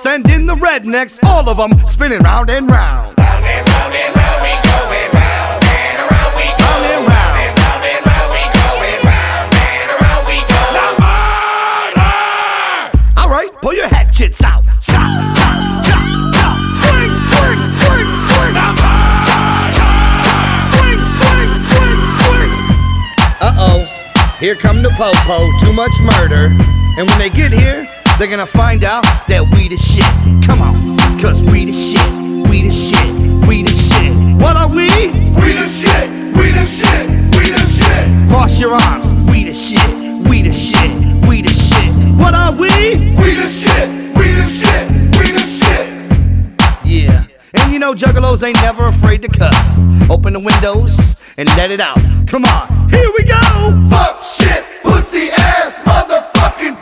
Send in the rednecks, all of them spinning round and round. Round and round and round we going round and around we go. Round and round. Round and round we going round and around we go. All right, pull your hatchets out. Stop, chop, chop, chop. Swing, swing, swing, swing. Swing, swing, swing, swing. Uh-oh, here come the po-po, too much murder. And when they get here, they're gonna find out that we the shit. Come on, cause we the shit, we the shit, we the shit. What are we? We the shit, we the shit, we the shit. Cross your arms, we the shit, we the shit, we the shit. What are we? We the shit, we the shit, we the shit. Yeah, and you know juggalos ain't never afraid to cuss. Open the windows and let it out. Come on, here we go. Fuck shit, pussy ass, motherfucking